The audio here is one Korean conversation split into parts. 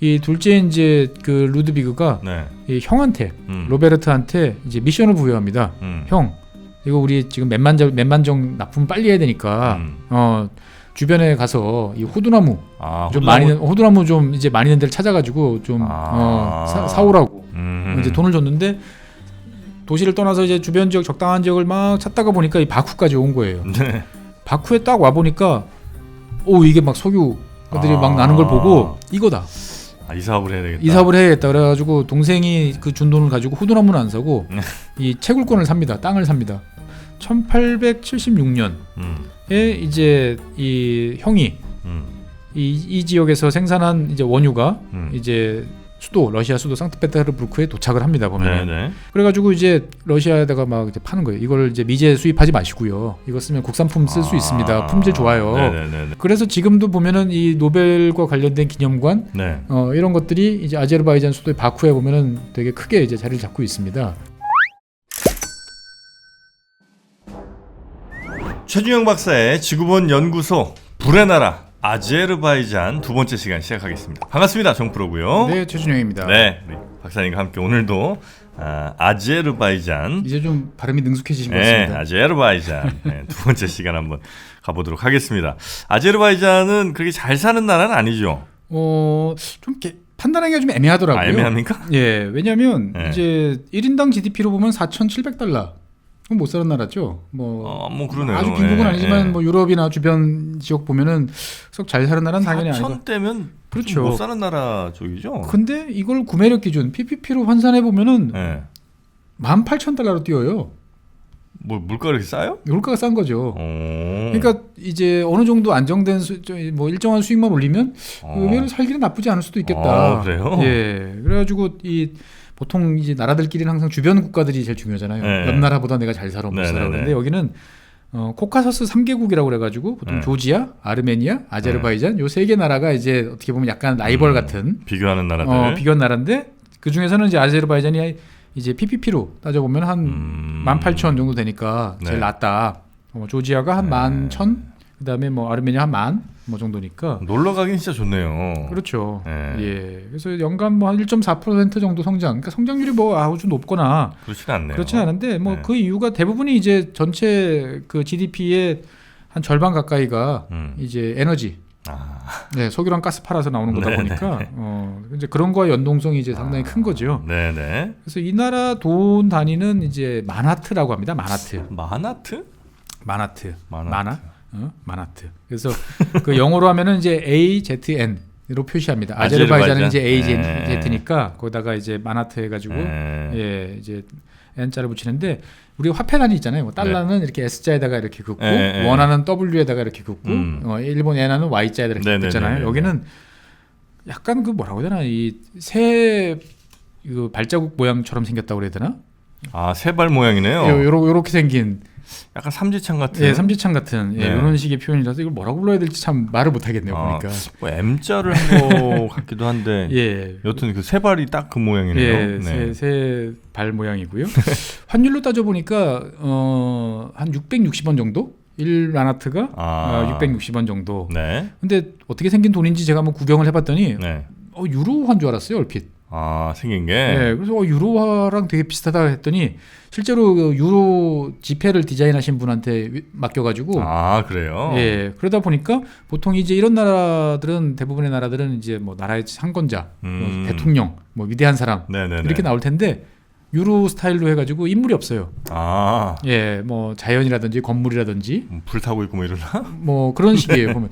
이 둘째 이제 그 루드비그가 네. 이 형한테 로베르트한테 이제 미션을 부여합니다. 형, 이거 우리 지금 몇만정 납품 빨리 해야 되니까 주변에 가서 이 호두나무 좀 많이 호두나무 좀 이제 많이 있는 데를 찾아가지고 좀 사오라고 이제 돈을 줬는데 도시를 떠나서 이제 주변 지역 적당한 지역을 막 찾다가 보니까 이 바쿠까지 온 거예요. 네. 바쿠에 딱 와 보니까 이게 막 석유들이 막 나는 걸 보고 이거다. 이 사업을 해야 되겠다. 이 사업을 해야겠다. 그래가지고 동생이 그 준 돈을 가지고 호두나무는 안 사고 이 채굴권을 삽니다. 땅을 삽니다. 1876년에 이제 이 형이 이 지역에서 생산한 이제 원유가 이제 러시아 수도 상트페테르부르크에 도착을 합니다. 보면. 네네. 그래가지고 이제 러시아에다가 막 이제 파는 거예요. 이걸 이제 미제 수입하지 마시고요. 이거 쓰면 국산품 쓸 수 있습니다. 품질 좋아요. 네네네. 그래서 지금도 보면은 이 노벨과 관련된 기념관, 네. 이런 것들이 이제 아제르바이잔 수도의 바쿠에 보면은 되게 크게 이제 자리를 잡고 있습니다. 최준영 박사의 지구본 연구소 불의 나라 아제르바이잔 두 번째 시간 시작하겠습니다. 반갑습니다. 정프로고요. 네, 최준영입니다. 네, 우리 박사님과 함께 오늘도 아제르바이잔 이제 좀 발음이 능숙해지신 것 네, 같습니다. 아제르바이잔 두 번째 시간 한번 가보도록 하겠습니다. 아제르바이잔은 그렇게 잘 사는 나라는 아니죠? 좀 이렇게 판단하기가 좀 애매하더라고요. 애매합니까? 예, 왜냐하면 네. 이제 1인당 GDP로 보면 4,700달러. 그럼 못 사는 나라죠. 뭐 그러네요. 아주 빈국은 아니지만 뭐 유럽이나 주변 지역 보면은 썩 잘 사는 나라는 당연히 아니고. 4,000대면 그렇죠. 못 사는 나라 쪽이죠. 근데 이걸 구매력 기준 PPP로 환산해 보면은 18,000달러로 뛰어요. 뭐 물가 이렇게 싸요? 물가가 싼 거죠. 그러니까 이제 어느 정도 안정된 뭐 일정한 수익만 올리면 의외로 살기는 나쁘지 않을 수도 있겠다. 그래요? 예. 그래가지고 보통 이제 나라들끼리는 항상 주변 국가들이 제일 중요하잖아요. 네. 옆 나라보다 내가 잘 살아 못 살아. 그런데 여기는 코카서스 3개국이라고 그래가지고 보통 조지아, 아르메니아, 아제르바이잔 요 3개 나라가 이제 어떻게 보면 약간 라이벌 같은 비교하는 나라들. 비교한 나라인데 그 중에서는 이제 아제르바이잔이 이제 PPP로 따져보면 한 18,000 정도 되니까 제일 낫다. 조지아가 한 11,000, 그다음에 뭐 아르메니아 한 10,000 뭐 정도니까 놀러 가긴 진짜 좋네요. 그렇죠. 네. 예. 그래서 연간 뭐 한 1.4% 정도 성장. 그러니까 성장률이 뭐 아주 높거나 그렇지는 않네요. 그렇진 않은데 뭐 그 이유가 대부분이 이제 전체 그 GDP의 한 절반 가까이가 이제 에너지. 네, 석유랑 가스 팔아서 나오는 거다 보니까 이제 그런 거와 연동성이 이제 상당히 큰 거죠. 네네. 그래서 이 나라 돈 단위는 이제 마나트라고 합니다. 마나트. 마나트. 그래서 그 영어로 하면은 이제 AZN으로 표시합니다. 아제르바이잔은 이제 AZ니까 거기다가 이제 마나트 해가지고 이제 N자를 붙이는데 우리 화폐 단위 있잖아요. 뭐 달러는 이렇게 S자에다가 이렇게 긋고 원화는 W에다가 이렇게 긋고 일본 엔화는 Y자에다가 이렇게 긋잖아요. 여기는 약간 그 뭐라고 해야 되나 이 새 그 발자국 모양처럼 생겼다고 그래야 되나? 새발 모양이네요. 요렇게 생긴 약간 삼지창 같은. 예, 삼지창 같은 이런 식의 표현이라서 이걸 뭐라고 불러야 될지 참 말을 못 하겠네요. 보니까. 뭐 M자를 한 거 같기도 한데. 여튼 그 세 발이 딱 그 모양이네요. 새 발 모양이고요. 환율로 따져 보니까 한 660원 정도? 1라나트가 660원 정도. 네. 근데 어떻게 생긴 돈인지 제가 한번 구경을 해봤더니 유로화인 줄 알았어요, 얼핏. 생긴 게. 네, 그래서 유로화랑 되게 비슷하다 했더니 실제로 그 유로 지폐를 디자인하신 분한테 맡겨가지고. 그래요. 예, 그러다 보니까 보통 이제 이런 나라들은 대부분의 나라들은 이제 뭐 나라의 상권자, 뭐 대통령, 뭐 위대한 사람 이렇게 나올 텐데. 유로 스타일로 해가지고 인물이 없어요. 예, 뭐 자연이라든지 건물이라든지 불 타고 있고 뭐 이러나? 뭐 그런 식이에요. 보면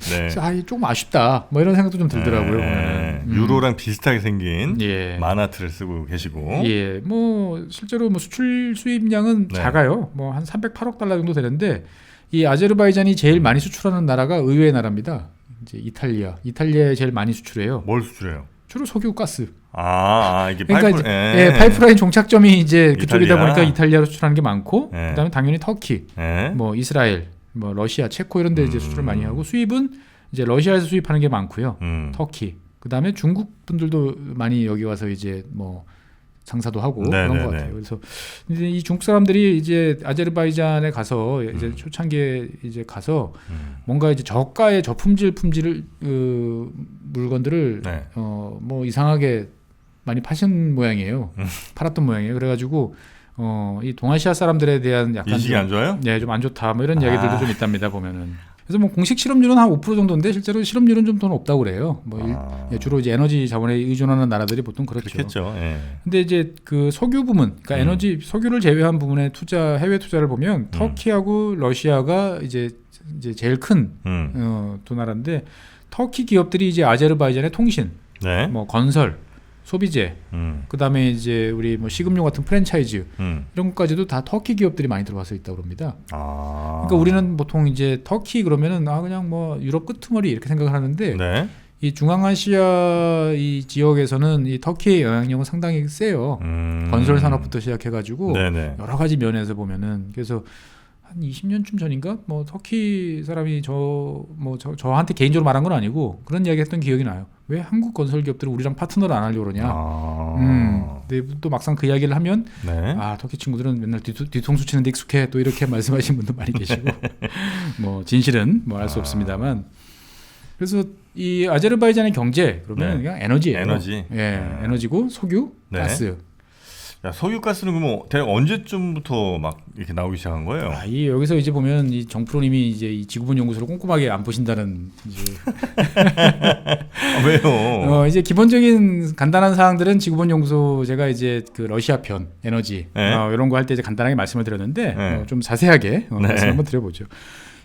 조금 아쉽다. 뭐 이런 생각도 좀 들더라고요. 유로랑 비슷하게 생긴 마나트를 쓰고 계시고. 예, 뭐 실제로 뭐 수출 수입량은 작아요. 뭐 한 308억 달러 정도 되는데 이 아제르바이잔이 제일 많이 수출하는 나라가 의외의 나라입니다. 이제 이탈리아에 제일 많이 수출해요. 뭘 수출해요? 주로 석유, 가스. 이게 그러니까 파이프라인 종착점이 이제 그쪽이다 보니까 이탈리아로 수출하는 게 많고, 그다음에 당연히 터키, 뭐 이스라엘, 뭐 러시아, 체코 이런 데 이제 수출을 많이 하고 수입은 이제 러시아에서 수입하는 게 많고요. 터키. 그다음에 중국 분들도 많이 여기 와서 이제 뭐 장사도 하고 네네네. 그런 것 같아요. 그래서 이제 이 중국 사람들이 이제 아제르바이잔에 가서 이제 초창기에 이제 가서 뭔가 이제 저가의 저품질을 물건들을 네. 뭐 이상하게 많이 파신 모양이에요. 팔았던 모양이에요. 그래가지고 이 동아시아 사람들에 대한 약간 인식이 안 좋아요? 네, 좀 안 좋다. 뭐 이런 이야기들도 좀 있답니다. 보면은. 그래서 뭐 공식 실업률은 한 5% 정도인데 실제로 실업률은 좀 더 높다고 그래요. 뭐 주로 이제 에너지 자원에 의존하는 나라들이 보통 그렇죠. 그렇겠죠. 예. 근데 이제 그 석유 부문, 그러니까 에너지 석유를 제외한 부분의 해외 투자를 보면 터키하고 러시아가 이제 제일 큰 두 나라인데 터키 기업들이 이제 아제르바이잔의 통신, 네. 뭐 건설, 소비재, 그다음에 이제 우리 뭐 식음료 같은 프랜차이즈 이런 것까지도 다 터키 기업들이 많이 들어와서 있다고 합니다. 그러니까 우리는 보통 이제 터키 그러면은 그냥 뭐 유럽 끄트머리 이렇게 생각을 하는데 네. 이 중앙아시아 이 지역에서는 이 터키의 영향력은 상당히 세요. 건설 산업부터 시작해가지고 네네. 여러 가지 면에서 보면은 그래서 한 20년쯤 전인가 뭐 터키 사람이 저한테 개인적으로 말한 건 아니고 그런 이야기했던 기억이 나요. 왜 한국 건설 기업들은 우리랑 파트너를 안 하려고 그러냐. 근데 또 막상 그 이야기를 하면 네. 터키 친구들은 맨날 뒤통수 치는데 익숙해 또 이렇게 말씀하시는 분도 많이 계시고 뭐 진실은 뭐 알 수 없습니다만 그래서 이 아제르바이잔의 경제 그러면 그냥 에너지예요. 에너지. 예, 에너지고 석유, 네. 가스. 야, 석유가스는 그럼 대략 언제쯤부터 막 이렇게 나오기 시작한 거예요? 여기서 이제 보면 이 정프로님이 이제 이 지구본 연구소를 꼼꼼하게 안 보신다는 이제 왜요? 이제 기본적인 간단한 사항들은 지구본 연구소 제가 이제 그 러시아 편 에너지 네. 이런 거 할 때 이제 간단하게 말씀을 드렸는데 네. 좀 자세하게 말씀 한번 드려보죠.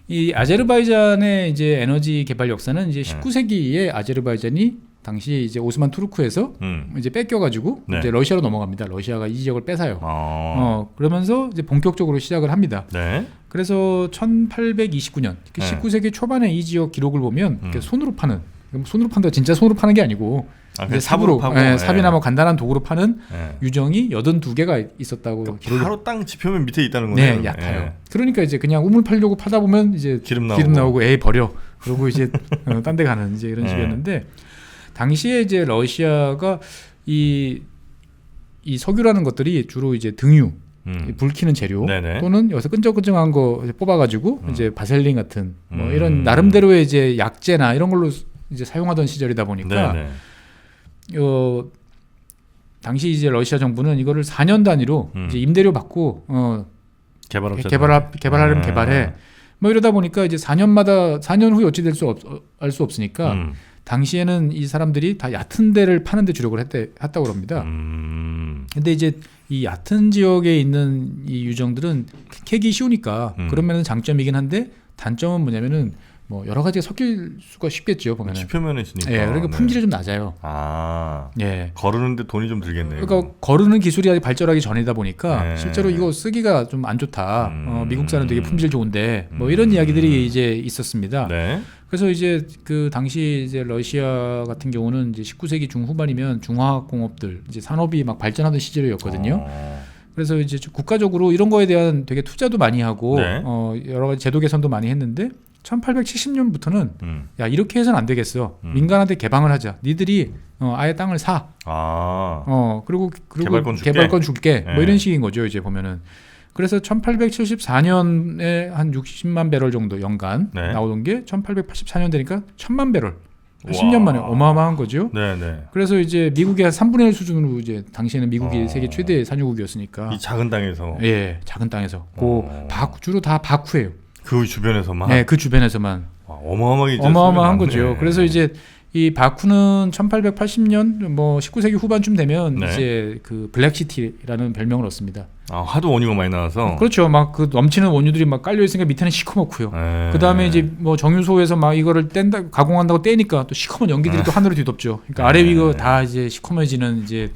이 아제르바이잔의 이제 에너지 개발 역사는 이제 19세기에 아제르바이잔이 당시 이제 오스만 투르크에서 이제 뺏겨가지고 네. 이제 러시아로 넘어갑니다. 러시아가 이 지역을 뺏어요. 그러면서 이제 본격적으로 시작을 합니다. 네. 그래서 1829년, 19세기 초반에 이 지역 기록을 보면 이렇게 손으로 파는, 손으로 판다 진짜 손으로 파는 게 아니고 이제 삽으로 파고, 삽이나 뭐 간단한 도구로 파는 네. 유정이 82개가 있었다고 그러니까 기록을. 바로 땅 지표면 밑에 있다는 거네요. 네, 얕아요. 그러니까 이제 그냥 우물 팔려고 파다 보면 이제 기름 나오고 에이 버려. 그러고 이제 딴 데 가는 이제 이런 식이었는데 당시에 이제 러시아가 이 석유라는 것들이 주로 이제 등유, 불 켜는 재료 네네. 또는 여기서 끈적끈적한 거 뽑아가지고 이제 바셀린 같은 뭐 이런 나름대로의 이제 약재나 이런 걸로 이제 사용하던 시절이다 보니까 네네. 당시 이제 러시아 정부는 이거를 4년 단위로 이제 임대료 받고 개발하려면 개발해. 뭐 이러다 보니까 이제 4년 후에 어찌 될 알 수 없으니까 당시에는 이 사람들이 다 얕은 데를 파는 데 주력을 했다고 합니다. 근데 이제 이 얕은 지역에 있는 이 유정들은 캐기 쉬우니까 그러면은 장점이긴 한데 단점은 뭐냐면은 뭐 여러 가지가 섞일 수가 쉽겠죠 보면은. 지표면에 있으니까. 예, 그러니까 품질이 좀 낮아요. 예. 거르는데 돈이 좀 들겠네요. 그러니까 거르는 기술이 아직 발전하기 전이다 보니까 실제로 이거 쓰기가 좀 안 좋다. 미국산은 되게 품질 좋은데 뭐 이런 이야기들이 이제 있었습니다. 네. 그래서 이제 그 당시 이제 러시아 같은 경우는 이제 19세기 중후반이면 중화학 공업들 이제 산업이 막 발전하던 시절이었거든요. 그래서 이제 국가적으로 이런 거에 대한 되게 투자도 많이 하고 네. 여러 가지 제도 개선도 많이 했는데 1870년부터는 야 이렇게 해서는 안 되겠어. 민간한테 개방을 하자. 니들이 아예 땅을 사. 그리고 개발권 줄게. 뭐 이런 식인 거죠. 이제 보면은. 그래서 1874년에 한 60만 배럴 정도 연간 나오던 게 1884년 되니까 1000만 배럴. 10년 만에 어마어마한 거죠. 네네. 그래서 이제 미국의 한 3분의 1 수준으로 이제 당시에는 미국이 세계 최대 산유국이었으니까. 이 작은 땅에서. 예, 작은 땅에서. 주로 다 바쿠예요. 그 주변에서만. 네, 그 주변에서만. 어마어마한 거죠. 그래서 이제 이 바쿠는 1880년 뭐 19세기 후반쯤 되면 이제 그 블랙시티라는 별명을 얻습니다. 하도 원유가 많이 나와서. 그렇죠. 막 그 넘치는 원유들이 막 깔려 있으니까 밑에는 시커멓고요. 그 다음에 이제 뭐 정유소에서 막 이거를 가공한다고 떼니까 또 시커먼 연기들이 또 하늘을 뒤덮죠. 그러니까 아래 위가 다 이제 시커매지는 이제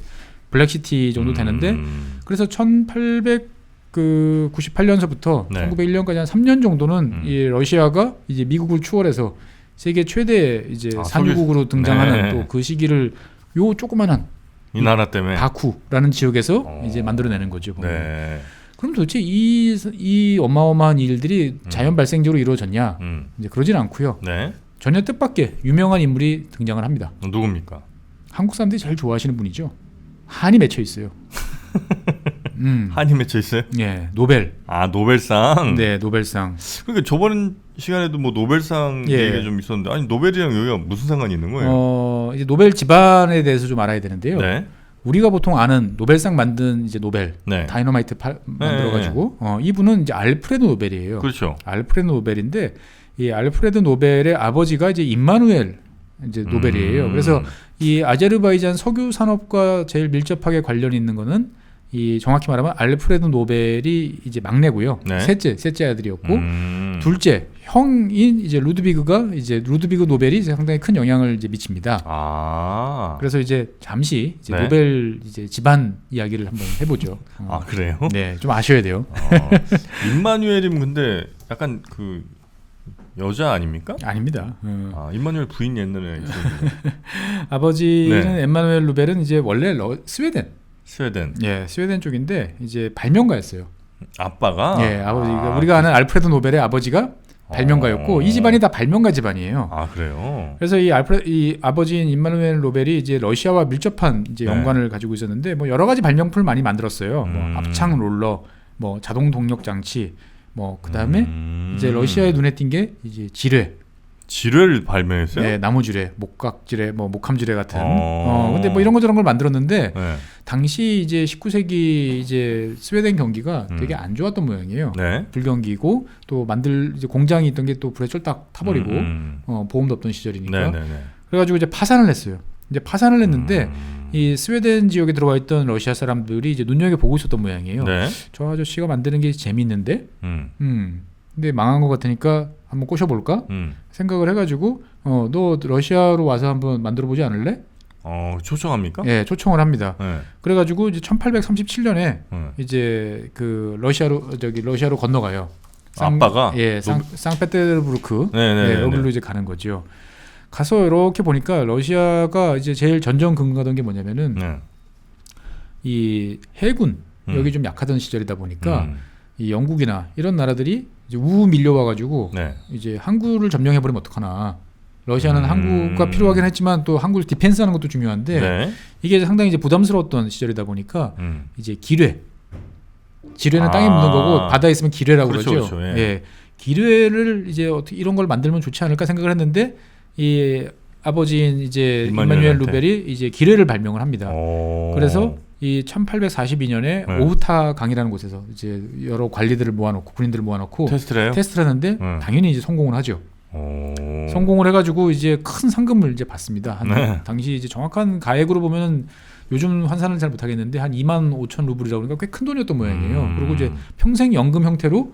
블랙시티 정도 되는데 그래서 1898년서부터 1901년까지 한 3년 정도는 이 러시아가 이제 미국을 추월해서 세계 최대 이제 산유국으로 등장하는 또 그 시기를 요 조그만한 이 나라 때문에 바쿠라는 지역에서 이제 만들어내는 거죠. 네. 그럼 도대체 이 어마어마한 일들이 자연 발생적으로 이루어졌냐? 이제 그러진 않고요. 네. 전혀 뜻밖의 유명한 인물이 등장을 합니다. 누굽니까? 한국 사람들이 제일 좋아하시는 분이죠. 한이 맺혀 있어요. 한이 맺혀 있어요? 예, 노벨. 아, 노벨상. 네, 노벨상. 그러니까 저번 시간에도 뭐 노벨상 예. 얘기가 좀 있었는데 아니 노벨이랑 여기가 무슨 상관이 있는 거예요? 이제 노벨 집안에 대해서 좀 알아야 되는데요. 네. 우리가 보통 아는 노벨상 만든 이제 노벨 네. 다이너마이트 만들어가지고 이분은 이제 알프레드 노벨이에요. 그렇죠. 알프레드 노벨인데 이 알프레드 노벨의 아버지가 이제 임마누엘 이제 노벨이에요. 그래서 이 아제르바이잔 석유 산업과 제일 밀접하게 관련이 있는 거는 이 정확히 말하면 알프레드 노벨이 이제 막내고요. 네. 셋째 아들이었고 둘째 형인 이제 루드비그 노벨이 상당히 큰 영향을 이제 미칩니다. 아. 그래서 이제 잠시 이제 네. 노벨 이제 집안 이야기를 한번 해보죠. 아, 그래요? 네, 좀 아셔야 돼요. 임마누엘이면 근데 약간 그 여자 아닙니까? 아닙니다. 아, 임마누엘 부인 옛날에 있었는데. 아버지는 네. 엠마누엘 루벨은 이제 원래 스웨덴. 스웨덴. 예, 스웨덴 쪽인데 이제 발명가였어요. 아빠가. 예, 아버지가 우리가 아는 알프레드 노벨의 아버지가 발명가였고 이 집안이 다 발명가 집안이에요. 아, 그래요? 그래서 이 아버지인 임마누엘 노벨이 이제 러시아와 밀접한 이제 연관을 가지고 있었는데 뭐 여러 가지 발명품을 많이 만들었어요. 뭐 압착 롤러, 뭐 자동 동력 장치, 뭐 그다음에 이제 러시아의 눈에 띈 게 이제 지뢰를 발명했어요? 네, 나무 지뢰, 목각 지뢰, 뭐 목함 지뢰 같은. 근데 뭐 이런 거 저런 걸 만들었는데 네. 당시 이제 19세기 이제 스웨덴 경기가 되게 안 좋았던 모양이에요. 네. 불경기고 또 이제 공장이 있던 게 또 불에 쫄딱 타버리고 보험도 없던 시절이니까. 네네네. 그래가지고 이제 파산을 했어요. 이제 파산을 했는데 이 스웨덴 지역에 들어와 있던 러시아 사람들이 이제 눈여겨 보고 있었던 모양이에요. 네. 저 아저씨가 만드는 게 재밌는데, 근데 망한 것 같으니까 한번 꼬셔볼까 생각을 해가지고 너 러시아로 와서 한번 만들어보지 않을래? 초청합니까? 예, 초청을 합니다. 네. 그래가지고 이제 1837년에 네. 이제 그 러시아로 건너가요. 아빠가? 예, 상페테르부르크. 네네네. 예, 여기로 이제 가는 거죠. 가서 이렇게 보니까 러시아가 이제 제일 전전 근거하던 게 뭐냐면은 네. 이 해군 여기 좀 약하던 시절이다 보니까 이 영국이나 이런 나라들이 이제 우우 밀려와가지고 네. 이제 항구를 점령해버리면 어떡하나. 러시아는 항구가 필요하긴 했지만 또 항구를 디펜스하는 것도 중요한데 네. 이게 상당히 이제 부담스러웠던 시절이다 보니까 이제 지뢰는 땅에 묻는 거고 바다에 있으면 기뢰라고 그렇죠, 그러죠. 그렇죠, 예. 예. 기뢰를 이제 어떻게 이런 걸 만들면 좋지 않을까 생각을 했는데 이 아버지인 이제 임마누엘 루벨이 이제 기뢰를 발명을 합니다. 그래서 이 1842년에 네. 오흐타 강이라는 곳에서 이제 여러 관리들을 모아놓고 군인들을 모아놓고 테스트를 해요? 테스트를 하는데 당연히 이제 성공을 하죠. 성공을 해가지고 이제 큰 상금을 이제 받습니다. 네. 당시 이제 정확한 가액으로 보면은 요즘 환산을 잘 못하겠는데 한 2만 5천 루블이라고 그러니까 꽤 큰 돈이었던 모양이에요. 그리고 이제 평생 연금 형태로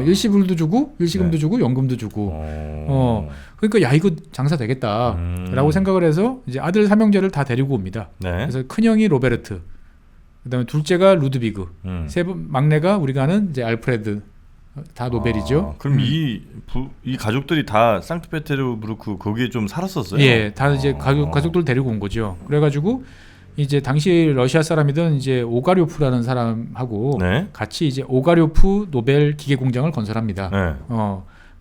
일시불도 주고 일시금도 주고 연금도 주고 그러니까 야 이거 장사 되겠다라고 생각을 해서 이제 아들 삼형제를 다 데리고 옵니다. 네. 그래서 큰형이 로베르트, 그다음에 둘째가 루드비그, 막내가 우리가 아는 이제 알프레드. 다 노벨이죠. 그럼 이 가족들이 다 상트페테르부르크 거기에 좀 살았었어요? 예, 다 이제 가족들 데리고 온 거죠. 그래가지고 이제 당시 러시아 사람이던 이제 오가료프라는 사람하고 네. 같이 이제 오가료프 노벨 기계 공장을 건설합니다. 네.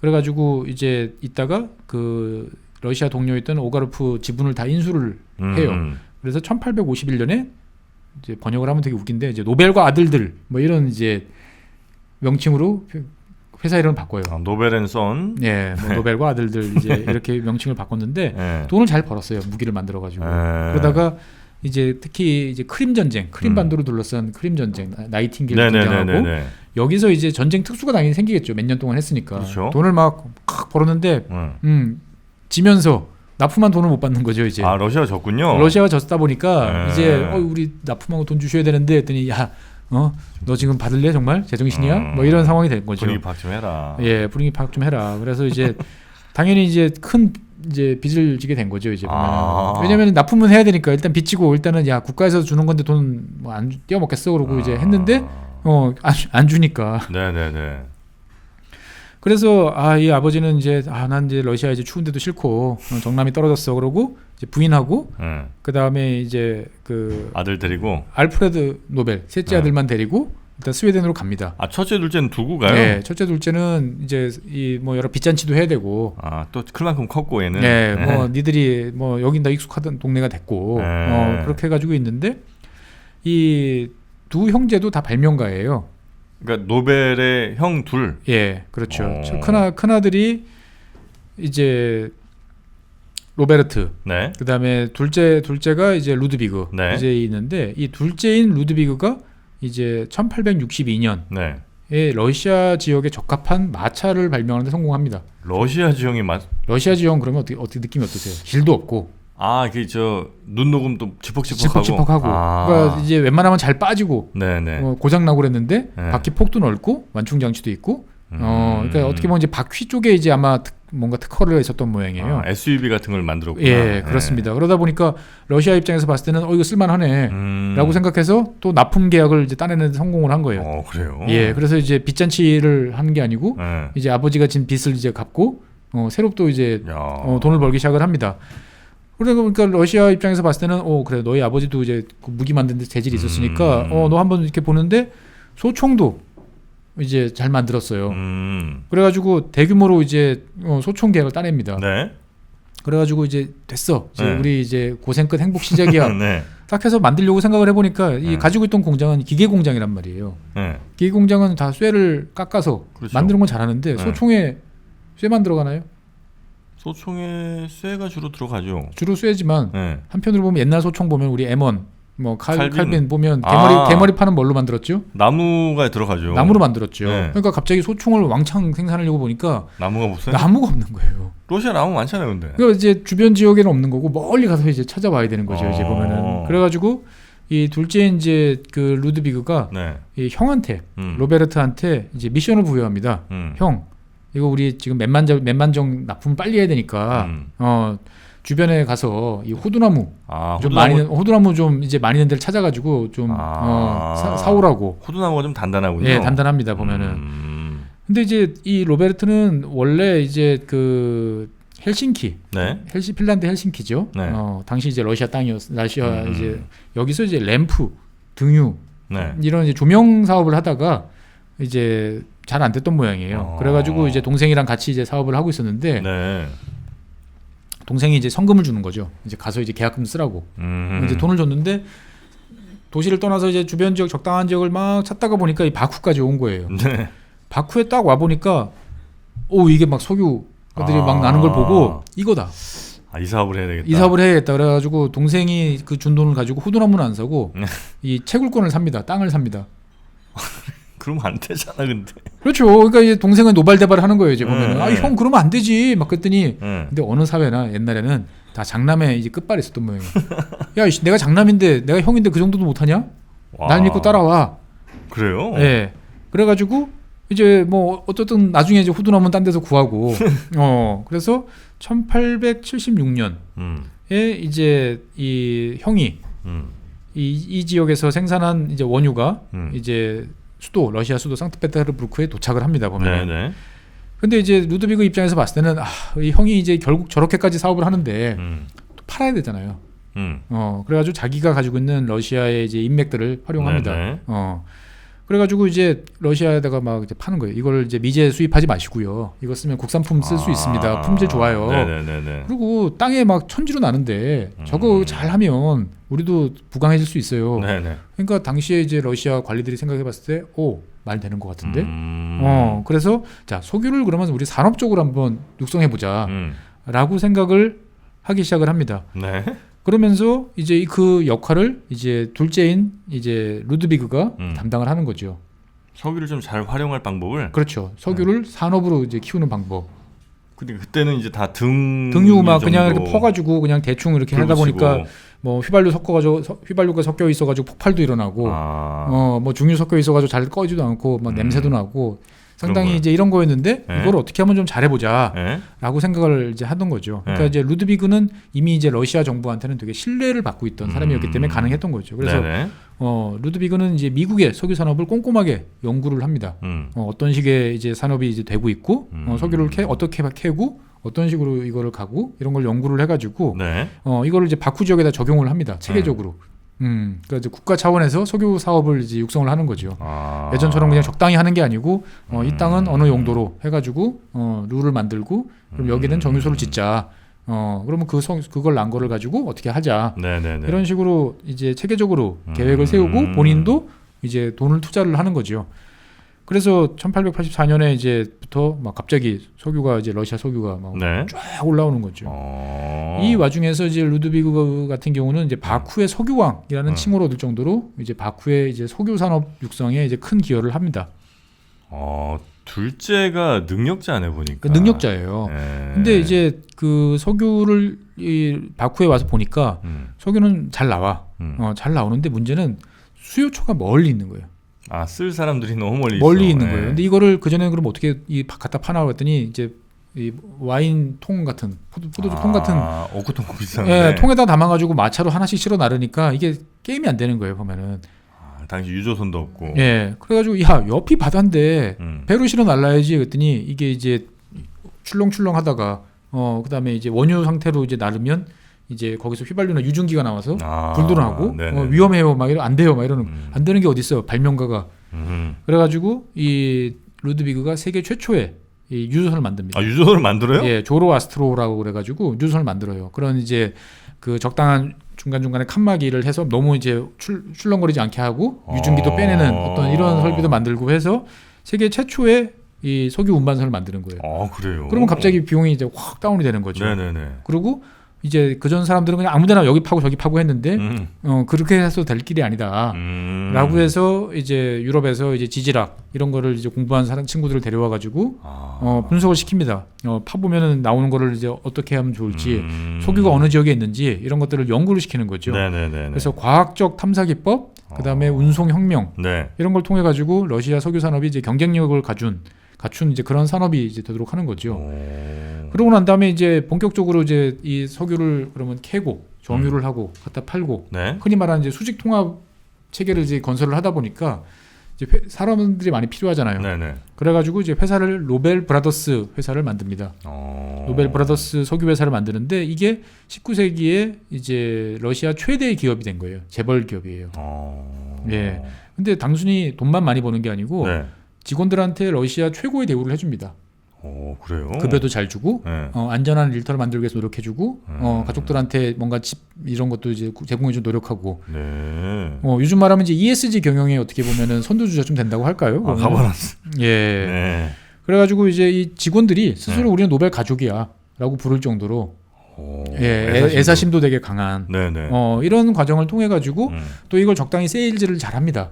그래가지고 이제 이따가 그 러시아 동료였던 오가료프 지분을 다 인수를 해요. 그래서 1851년에 이제 번역을 하면 되게 웃긴데 이제 노벨과 아들들 뭐 이런 이제 명칭으로 회사 이름을 바꿔요. 노벨 앤 선. 예, 뭐 노벨과 아들들 이제 이렇게 명칭을 바꿨는데 네. 돈을 잘 벌었어요. 무기를 만들어 가지고. 그러다가 이제 특히 이제 크림 전쟁, 크림 반도를 둘러싼 크림 전쟁, 나이팅게일 등장하고 여기서 이제 전쟁 특수가 당연히 생기겠죠. 몇 년 동안 했으니까. 그렇죠. 돈을 막 벌었는데 지면서 납품한 돈을 못 받는 거죠, 이제. 러시아가 졌군요. 러시아가 졌다 보니까 이제 우리 납품하고 돈 주셔야 되는데 했더니 야 너 지금 받을래 정말 제정신이야? 뭐 이런 상황이 된 거죠. 분위기 파악 좀 해라. 예, 분위기 파악 좀 해라. 그래서 이제 당연히 이제 큰 이제 빚을 지게 된 거죠. 이제 왜냐하면 납품은 해야 되니까 일단 빚지고 일단은 야 국가에서 주는 건데 돈 뭐 안 떼어먹겠어 그러고 이제 했는데 안 주니까. 네네네. 그래서 이 아버지는 이제 난 이제 러시아 이제 추운데도 싫고 정남이 떨어졌어 그러고 이제 부인하고 그 다음에 이제 그 아들 데리고 알프레드 노벨 셋째 아들만 데리고 일단 스웨덴으로 갑니다. 첫째 둘째는 두고 가요? 네, 첫째 둘째는 이제 이 뭐 여러 빚잔치도 해야 되고 또 클만큼 컸고 얘는 뭐 니들이 뭐 여긴 다 익숙하던 동네가 됐고 그렇게 해가지고 있는데 이 두 형제도 다 발명가예요. 그러니까 노벨의 형 둘. 예, 그렇죠. 큰 아들이 이제 로베르트. 네. 그다음에 둘째가 이제 루드비그. 네. 이제 있는데 이 둘째인 루드비그가 이제 1862년에 네. 러시아 지역에 적합한 마차를 발명하는데 성공합니다. 러시아 지형이 러시아 지형 그러면 어떻게 느낌이 어떠세요? 길도 없고. 그 저 눈 녹음도 지퍽지퍽하고. 지퍽지퍽하고. 그러니까 이제 웬만하면 잘 빠지고. 네네. 고장 나고 그랬는데 네. 바퀴 폭도 넓고 완충 장치도 있고. 그러니까 어떻게 보면 이제 바퀴 쪽에 이제 아마 뭔가 특허를 했었던 모양이에요. SUV 같은 걸 만들었구나. 예, 그렇습니다. 그러다 보니까 러시아 입장에서 봤을 때는 이거 쓸만하네라고 생각해서 또 납품 계약을 이제 따내는 데 성공을 한 거예요. 그래요. 예, 그래서 이제 빚잔치를 하는 게 아니고 이제 아버지가 진 빚을 이제 갚고 새로 또 이제 돈을 벌기 시작을 합니다. 그러니까 러시아 입장에서 봤을 때는 그래 너희 아버지도 이제 그 무기 만드는 데 재질이 있었으니까 너 한번 이렇게 보는데 소총도 이제 잘 만들었어요. 그래가지고 대규모로 이제 소총 계약을 따냅니다. 네. 그래가지고 이제 됐어. 이제 우리 이제 고생 끝 행복 시작이야. 네. 딱 해서 만들려고 생각을 해보니까 이 가지고 있던 공장은 기계 공장이란 말이에요. 네. 기계 공장은 다 쇠를 깎아서 그렇죠. 만드는 건 잘하는데 소총에 쇠만 들어가나요? 소총에 쇠가 주로 들어가죠. 주로 쇠지만 네. 한편으로 보면 옛날 소총 보면 우리 M1 칼빈 칼빈 보면 개머리 판은 뭘로 만들었죠? 나무가 들어가죠. 나무로 만들었죠. 네. 그러니까 갑자기 소총을 왕창 생산하려고 보니까 나무가 없어요? 나무가 없는 거예요. 러시아 나무 많잖아요, 근데. 그러니까 이제 주변 지역에는 없는 거고 멀리 가서 이제 찾아봐야 되는 거죠. 이제 보면은 그래가지고 이 둘째 이제 그 루드비그가 이 형한테 로베르트한테 이제 미션을 부여합니다. 형, 이거 우리 지금 몇만정 납품 빨리 해야 되니까 주변에 가서 이 호두나무 좀 호두나무 좀 이제 많이 있는 데를 찾아가지고 좀 사오라고. 호두나무가 좀 단단하군요. 예, 단단합니다 보면은. 근데 이제 이 로베르트는 원래 이제 그 헬싱키, 핀란드 헬싱키죠. 네. 당시 이제 러시아 이제 여기서 이제 램프, 등유 이런 이제 조명 사업을 하다가 이제 잘 안 됐던 모양이에요. 그래가지고 이제 동생이랑 같이 이제 사업을 하고 있었는데 동생이 이제 성금을 주는 거죠. 이제 가서 이제 계약금 쓰라고. 이제 돈을 줬는데 도시를 떠나서 이제 주변 지역 적당한 지역을 막 찾다가 보니까 이 바쿠까지 온 거예요. 네. 바쿠에 딱 와 보니까 이게 막 석유들이 막 나는 걸 보고 이거다. 이 사업을 해야 되겠다. 이 사업을 해야겠다. 그래가지고 동생이 그 준 돈을 가지고 호두나무는 안 사고 이 채굴권을 삽니다. 땅을 삽니다. 그러면 안 되잖아, 근데. 그렇죠. 그러니까 이제 동생은 노발대발을 하는 거예요. 이제 보면은 형 그러면 안 되지. 막 그랬더니 근데 어느 사회나 옛날에는 다 장남의 이제 끝발이 있었던 모양이에요. 야, 내가 장남인데 내가 형인데 그 정도도 못하냐? 날 믿고 따라와. 그래요? 네. 그래가지고 이제 뭐 어쨌든 나중에 이제 호두나무는 딴 데서 구하고 그래서 1876년에 이제 이 형이 이 지역에서 생산한 이제 원유가 이제 러시아 수도 상트페테르부르크에 도착을 합니다 보면. 네네. 근데 이제 루드비그 입장에서 봤을 때는 이 형이 이제 결국 저렇게까지 사업을 하는데 또 팔아야 되잖아요. 그래가지고 자기가 가지고 있는 러시아의 이제 인맥들을 활용합니다. 네네. 그래가지고 이제 러시아에다가 막 이제 파는 거예요. 이걸 이제 미제 수입하지 마시고요. 이거 쓰면 국산품 쓸 수 있습니다. 품질 좋아요. 네네네. 그리고 땅에 막 천지로 나는데 저거 잘하면 우리도 부강해질 수 있어요. 네네. 그러니까 당시에 이제 러시아 관리들이 생각해봤을 때, 말 되는 것 같은데. 그래서 자 석유를 그러면 우리 산업적으로 한번 육성해보자라고 생각을 하기 시작을 합니다. 네. 그러면서 이제 그 역할을 이제 둘째인 이제 루드비그가 담당을 하는 거죠. 석유를 좀 잘 활용할 방법을. 그렇죠. 석유를 산업으로 이제 키우는 방법. 근데 그때는 이제 다 등유 막 그냥 이렇게 퍼가지고 그냥 대충 이렇게 하다 보니까 뭐 휘발유가 섞여 있어가지고 폭발도 일어나고, 뭐 중유 섞여 있어가지고 잘 꺼지도 않고 막 냄새도 나고. 상당히 이제 이런 거였는데 이걸 어떻게 하면 좀 잘해보자라고 생각을 이제 하던 거죠. 그러니까 이제 루드비그는 이미 이제 러시아 정부한테는 되게 신뢰를 받고 있던 사람이었기 때문에 가능했던 거죠. 그래서 루드비그는 이제 미국의 석유 산업을 꼼꼼하게 연구를 합니다. 어떤 식의 이제 산업이 이제 되고 있고 석유를 어떻게 캐고 어떤 식으로 이거를 가고 이런 걸 연구를 해가지고 이거를 이제 바쿠 지역에다 적용을 합니다. 체계적으로. 그러니까 이제 국가 차원에서 석유 사업을 이제 육성을 하는 거죠. 예전처럼 그냥 적당히 하는 게 아니고 이 땅은 어느 용도로 해가지고 룰을 만들고 그럼 여기는 정유소를 짓자. 그러면 그걸 난 거를 가지고 어떻게 하자. 네네네. 이런 식으로 이제 체계적으로 계획을 세우고 본인도 이제 돈을 투자를 하는 거죠. 그래서 1884년에 이제부터 막 갑자기 석유가 이제 러시아 석유가 막 네. 쫙 올라오는 거죠. 이 와중에서 이제 루드비그 같은 경우는 이제 바쿠의 석유왕이라는 칭호를 얻을 정도로 이제 바쿠의 이제 석유 산업 육성에 이제 큰 기여를 합니다. 둘째가 능력자네 보니까. 능력자예요. 네. 근데 이제 그 석유를 이 바쿠에 와서 보니까 석유는 잘 나와. 잘 나오는데 문제는 수요처가 멀리 있는 거예요. 쓸 사람들이 너무 멀리 있는 거예요. 근데 이거를 그 전에는 그럼 어떻게 갖다 파나 했더니 이제 이 와인 통 같은 포도주 통 같은 오크통 비싼데 통에다 담아가지고 마차로 하나씩 실어 나르니까 이게 게임이 안 되는 거예요 보면은. 당시 유조선도 없고. 그래가지고 야 옆이 바다인데 배로 실어 날라야지 그랬더니 이게 이제 출렁출렁하다가 그다음에 이제 원유 상태로 이제 나르면 이제 거기서 휘발유나 유증기가 나와서 불도 나고 위험해요 막 안 돼요 막 이러는 안 되는 게 어디 있어요 발명가가. 그래가지고 이 루드비그가 세계 최초의 이 유조선을 만듭니다. 유조선을 만들어요? 조로아스트로라고 그래가지고 유조선을 만들어요. 그런 이제 그 적당한 중간중간에 칸막이를 해서 너무 이제 출렁거리지 않게 하고 유증기도 빼내는 어떤 이런 설비도 만들고 해서 세계 최초의 이 석유 운반선을 만드는 거예요. 그래요? 그러면 갑자기 비용이 이제 확 다운이 되는 거죠. 네네네. 그리고 이제 그전 사람들은 그냥 아무데나 여기 파고 저기 파고 했는데 그렇게 해서 될 길이 아니다. 라고 해서 이제 유럽에서 이제 지질학 이런 거를 이제 공부한 친구들을 데려와 가지고 분석을 시킵니다. 파보면은 나오는 거를 이제 어떻게 하면 좋을지 석유가 어느 지역에 있는지 이런 것들을 연구를 시키는 거죠. 네네네. 그래서 과학적 탐사 기법, 그다음에 운송 혁명 이런 걸 통해 가지고 러시아 석유 산업이 이제 경쟁력을 갖춘 이제 그런 산업이 이제 되도록 하는 거죠. 그러고 난 다음에 이제 본격적으로 이제 이 석유를 그러면 캐고 정유를 하고 갖다 팔고 흔히 말하는 이제 수직 통합 체계를 이제 건설을 하다 보니까 이제 사람들이 많이 필요하잖아요. 그래가지고 이제 회사를 로벨 브라더스 회사를 만듭니다. 로벨 브라더스 석유 회사를 만드는데 이게 19세기에 이제 러시아 최대의 기업이 된 거예요. 재벌 기업이에요. 근데 단순히 돈만 많이 버는 게 아니고 직원들한테 러시아 최고의 대우를 해줍니다. 그래요? 급여도 잘 주고 안전한 일터를 만들기 위해서 노력해주고 가족들한테 뭔가 집 이런 것도 이제 제공해주고 노력하고 요즘 말하면 이제 ESG 경영에 어떻게 보면은 선두주자 좀 된다고 할까요? 가버넌스. 그래가지고 이제 이 직원들이 스스로 우리는 노벨 가족이야라고 부를 정도로 애사심도 되게 강한 이런 과정을 통해 가지고 또 이걸 적당히 세일즈를 잘합니다.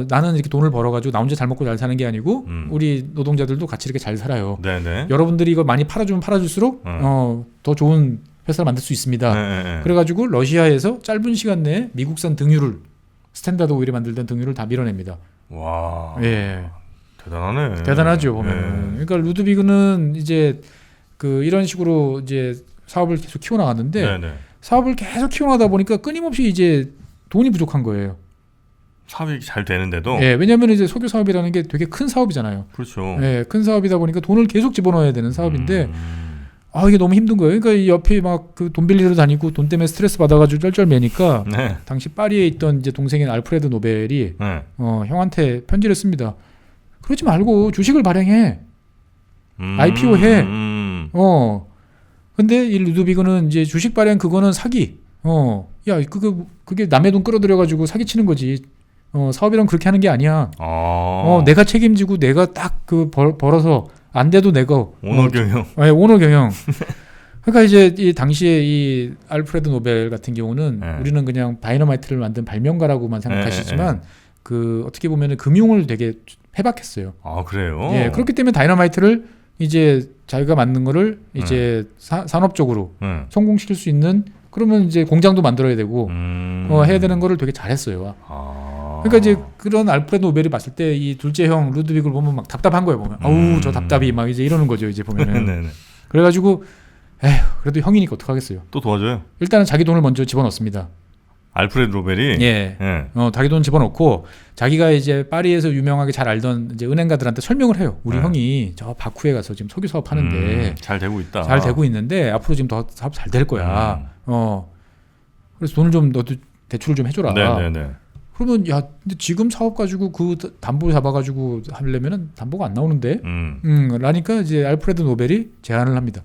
나는 이렇게 돈을 벌어가지고 나 혼자 잘 먹고 잘 사는 게 아니고 우리 노동자들도 같이 이렇게 잘 살아요. 여러분들이 이걸 많이 팔아주면 팔아줄수록 더 좋은 회사를 만들 수 있습니다. 그래가지고 러시아에서 짧은 시간 내에 미국산 등유를 스탠다드 오일에 만들던 등유를 다 밀어냅니다. 와, 대단하네. 대단하죠 보면. 그러니까 루드비그는 이제 이런 식으로 이제 사업을 계속 키워나갔는데 사업을 계속 키워나가다 보니까 끊임없이 이제 돈이 부족한 거예요. 사업이 잘 되는데도. 왜냐하면 이제 석유 사업이라는 게 되게 큰 사업이잖아요. 그렇죠. 큰 사업이다 보니까 돈을 계속 집어넣어야 되는 사업인데 이게 너무 힘든 거예요. 그러니까 이 옆에 막 그 돈 빌리러 다니고 돈 때문에 스트레스 받아가지고 쩔쩔매니까 당시 파리에 있던 이제 동생인 알프레드 노벨이 형한테 편지를 씁니다. 그러지 말고 주식을 발행해. IPO 해. 근데 이 루드비그는 이제 주식 발행 그거는 사기. 그게 남의 돈 끌어들여 가지고 사기 치는 거지. 사업이란 그렇게 하는 게 아니야. 내가 책임지고 내가 딱 벌어서 안 돼도 내가 오너 경영. 오너 경영. 그러니까 이제 이 당시에 이 알프레드 노벨 같은 경우는 우리는 그냥 다이너마이트를 만든 발명가라고만 생각하시지만 어떻게 보면은 금융을 되게 해박했어요. 그래요? 그렇기 때문에 다이너마이트를 이제 자기가 만든 거를 이제 산업적으로 성공시킬 수 있는 그러면 이제 공장도 만들어야 되고 해야 되는 거를 되게 잘했어요. 그러니까 이제 그런 알프레드 노벨이 봤을 때 이 둘째 형 루드비그를 보면 막 답답한 거예요. 보면 아우 저 답답이 막 이제 이러는 거죠. 이제 보면은. 그래가지고 그래도 형이니까 어떡하겠어요. 또 도와줘요. 일단은 자기 돈을 먼저 집어넣습니다. 알프레드 노벨이 자기 돈 집어넣고 자기가 이제 파리에서 유명하게 잘 알던 이제 은행가들한테 설명을 해요. 우리 형이 저 바쿠에 가서 지금 석유 사업 하는데 잘 되고 있다. 잘 되고 있는데 앞으로 지금 더 사업 잘 될 거야. 그래서 돈을 좀 너도 대출을 좀 해줘라. 그러면 근데 지금 사업 가지고 그 담보 잡아가지고 하려면은 담보가 안 나오는데. 라니까 이제 알프레드 노벨이 제안을 합니다.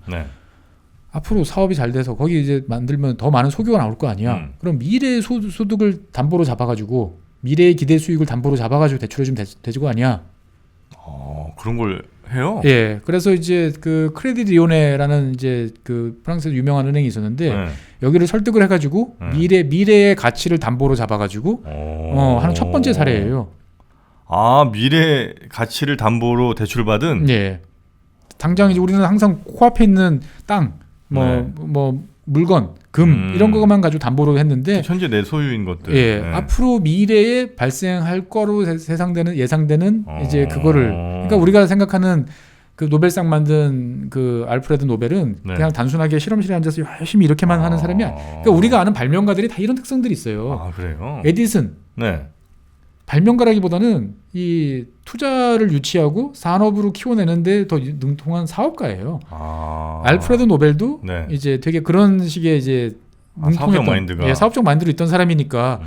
앞으로 사업이 잘 돼서 거기 이제 만들면 더 많은 소규가 나올 거 아니야. 그럼 미래의 소득을 담보로 잡아가지고 미래의 기대 수익을 담보로 잡아가지고 대출해주면 되지 거 아니야. 그런 걸 해요? 예. 그래서 이제 그 크레딧 리오네라는 이제 그 프랑스에서 유명한 은행이 있었는데 네. 여기를 설득을 해가지고 미래의 가치를 담보로 잡아가지고 하는 첫 번째 사례예요. 미래 가치를 담보로 대출받은. 예. 당장 이제 우리는 항상 코앞에 있는 땅, 뭐 물건, 금 이런 것만 가지고 담보로 했는데 현재 내 소유인 것들. 예. 앞으로 미래에 발생할 거로 예상되는 이제 그거를 그러니까 우리가 생각하는 그 노벨상 만든 그 알프레드 노벨은 그냥 단순하게 실험실에 앉아서 열심히 이렇게만 하는 사람이 아니야. 그러니까 우리가 아는 발명가들이 다 이런 특성들이 있어요. 그래요? 에디슨. 네. 발명가라기보다는 이 투자를 유치하고 산업으로 키워내는데 더 능통한 사업가예요. 알프레드 노벨도 이제 되게 그런 식의 이제 사업적 마인드가 사업적 마인드로 있던 사람이니까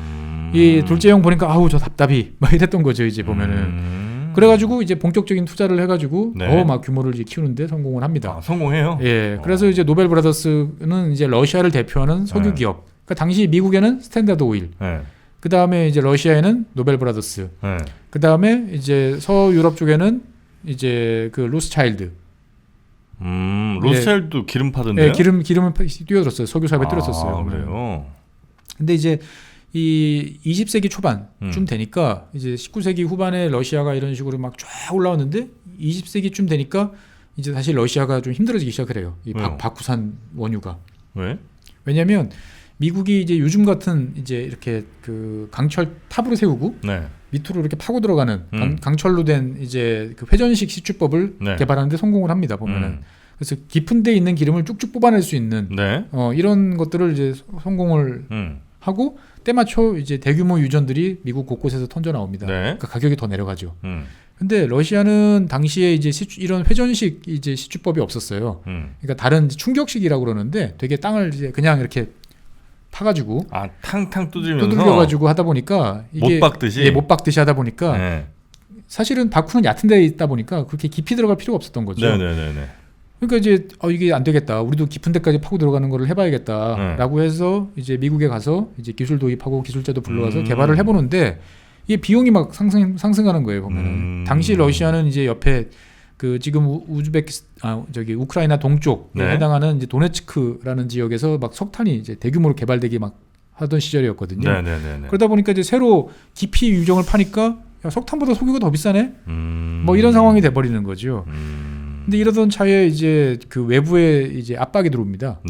이 둘째 형 보니까 아우 저 답답이 막 이랬던 거죠 이제 보면은. 그래가지고 이제 본격적인 투자를 해가지고 더 막 규모를 이제 키우는데 성공을 합니다. 성공해요? 예. 그래서 이제 노벨 브라더스는 이제 러시아를 대표하는 석유 기업. 그러니까 당시 미국에는 스탠다드 오일. 그 다음에 이제 러시아에는 노벨 브라더스. 그 다음에 이제 서유럽 쪽에는 이제 그 로스차일드. 로스차일드도 기름 파던데요? 예, 기름을 뛰어들었어요. 석유 사업에 뛰어들었어요. 그래요. 근데 이제 이 20세기 초반쯤 되니까 이제 19세기 후반에 러시아가 이런 식으로 막 쫙 올라왔는데 20세기쯤 되니까 이제 사실 러시아가 좀 힘들어지기 시작을 해요. 이 바쿠산 원유가. 왜? 왜냐면 미국이 이제 요즘 같은 이제 이렇게 그 강철 탑으로 세우고 밑으로 이렇게 파고 들어가는 강철로 된 이제 그 회전식 시추법을 개발하는데 성공을 합니다. 보면은 그래서 깊은 데 있는 기름을 쭉쭉 뽑아낼 수 있는 이런 것들을 이제 성공을 하고 때마쳐 이제 대규모 유전들이 미국 곳곳에서 턴져 나옵니다. 그러니까 가격이 더 내려가죠. 근데 러시아는 당시에 이제 이런 회전식 이제 시추법이 없었어요. 그러니까 다른 충격식이라고 그러는데 되게 땅을 이제 그냥 이렇게 파가지고 탕탕 두들면서 두들겨가지고 하다 보니까 이게 못 박듯이 하다 보니까 사실은 바쿠는 얕은 데 있다 보니까 그렇게 깊이 들어갈 필요가 없었던 거죠. 그러니까 이제 이게 안 되겠다. 우리도 깊은 데까지 파고 들어가는 거를 해봐야겠다라고 해서 이제 미국에 가서 이제 기술 도입하고 기술자도 불러와서 개발을 해보는데 이게 비용이 막 상승하는 거예요. 보면은 당시 러시아는 이제 옆에 그 지금 우크라이나 동쪽에 해당하는 이제 도네츠크라는 지역에서 막 석탄이 이제 대규모로 개발되기 막 하던 시절이었거든요. 그러다 보니까 이제 새로 깊이 유정을 파니까 야, 석탄보다 석유가 더 비싸네. 뭐 이런 상황이 돼버리는 거죠. 근데 이러던 차에 이제 그 외부에 이제 압박이 들어옵니다.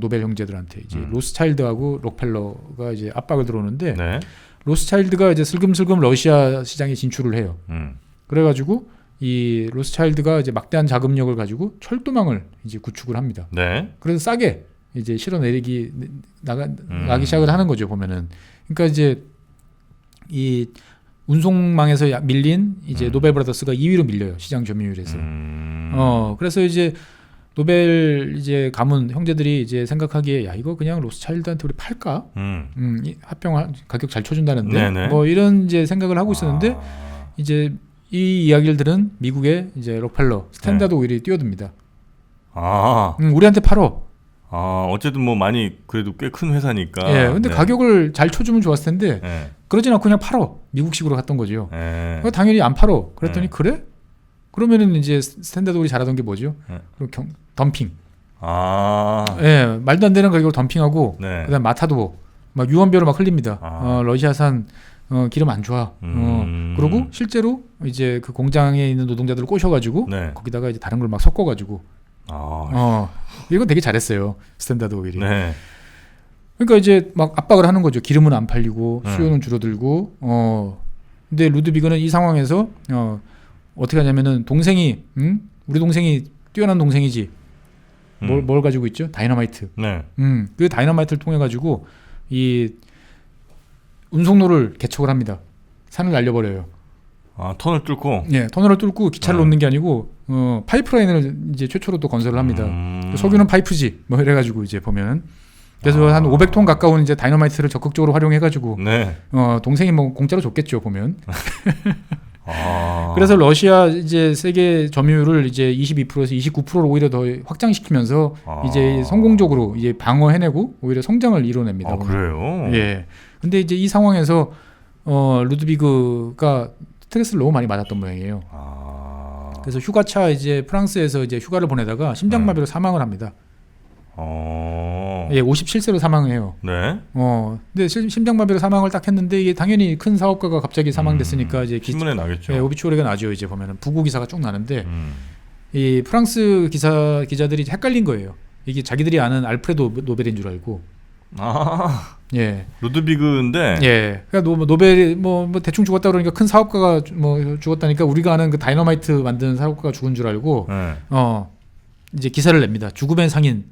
노벨 형제들한테 이제 로스차일드하고 록펠러가 이제 압박을 들어오는데 로스차일드가 이제 슬금슬금 러시아 시장에 진출을 해요. 그래가지고 이 로스차일드가 이제 막대한 자금력을 가지고 철도망을 이제 구축을 합니다. 그래서 싸게 이제 실어내리기 나기 시작을 하는 거죠 보면은. 그러니까 이제 이 운송망에서 밀린 이제 노벨 브라더스가 2위로 밀려요 시장 점유율에서. 그래서 이제 노벨 이제 가문 형제들이 이제 생각하기에 야 이거 그냥 로스차일드한테 우리 팔까? 합병 가격 잘 쳐준다는데 뭐 이런 이제 생각을 하고 있었는데 이제 이 이야기를 들은 미국의 이제 록펠러 스탠다드 오일이 뛰어듭니다. 우리한테 팔어. 어쨌든 뭐 많이 그래도 꽤 큰 회사니까. 근데 가격을 잘 쳐주면 좋았을 텐데 그러진 않고 그냥 팔어. 미국식으로 갔던 거죠. 당연히 안 팔어. 그랬더니 그래? 그러면은 이제 스탠다드 오일이 잘하던 게 뭐죠? 덤핑. 말도 안 되는 가격으로 덤핑하고 그다음 마타도 막 유언비어를 막 흘립니다. 러시아산 기름 안 좋아. 그리고 실제로 이제 그 공장에 있는 노동자들을 꼬셔가지고 거기다가 이제 다른 걸 막 섞어가지고. 이건 되게 잘했어요. 스탠다드 오일이. 그러니까 이제 막 압박을 하는 거죠. 기름은 안 팔리고 수요는 줄어들고. 근데 루드비그는 이 상황에서 어떻게 하냐면은 동생이 우리 동생이 뛰어난 동생이지. 뭘 가지고 있죠? 다이너마이트. 그 다이너마이트를 통해 가지고 이 운송로를 개척을 합니다. 산을 날려버려요. 터널 뚫고? 터널을 뚫고 기차를 놓는 게 아니고 파이프라인을 이제 최초로 또 건설을 합니다. 석유는 파이프지 뭐 이래가지고 이제 보면 그래서 한 500톤 가까운 이제 다이너마이트를 적극적으로 활용해가지고 동생이 뭐 공짜로 줬겠죠 보면. 그래서 러시아 이제 세계 점유율을 이제 22%에서 29%로 오히려 더 확장시키면서 이제 성공적으로 이제 방어해내고 오히려 성장을 이뤄냅니다. 그래요? 예. 근데 이제 이 상황에서 루드비그가 스트레스를 너무 많이 맞았던 모양이에요. 그래서 휴가차 이제 프랑스에서 이제 휴가를 보내다가 심장마비로 사망을 합니다. 예, 57세로 사망해요. 네. 근데 심장마비로 사망을 딱 했는데 이게 당연히 큰 사업가가 갑자기 사망됐으니까 이제 신문에 나겠죠. 예, 오비추어리가 나죠. 이제 보면은 부고 기사가 쭉 나는데 이 프랑스 기자들이 헷갈린 거예요. 이게 자기들이 아는 알프레드 노벨인 줄 알고. 예. 루드비그인데. 예. 그러니까 노벨이 뭐 대충 죽었다 그러니까 큰 사업가가 뭐 죽었다니까 우리가 아는 그 다이너마이트 만드는 사업가가 죽은 줄 알고 이제 기사를 냅니다. 죽음의 상인